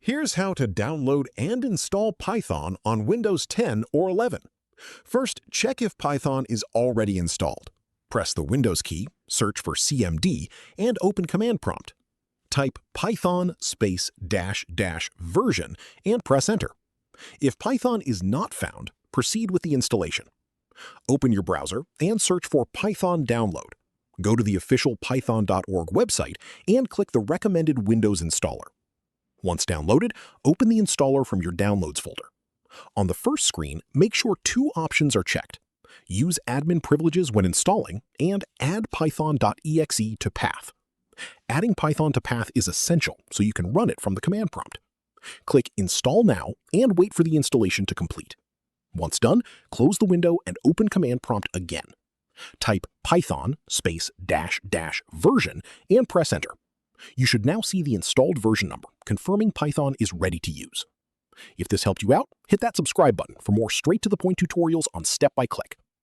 Here's how to download and install Python on Windows 10 or 11. First, check if Python is already installed. Press the Windows key, search for CMD, and open Command Prompt. Type Python space dash dash version and press Enter. If Python is not found, proceed with the installation. Open your browser and search for Python Download. Go to the official python.org website and click the recommended Windows installer. Once downloaded, open the installer from your Downloads folder. On the first screen, make sure two options are checked. Use admin privileges when installing and add python.exe to path. Adding Python to path is essential so you can run it from the command prompt. Click Install Now and wait for the installation to complete. Once done, close the window and open Command Prompt again. Type Python space dash dash version and press Enter. You should now see the installed version number, confirming Python is ready to use. If this helped you out, hit that subscribe button for more straight-to-the-point tutorials on step-by-click.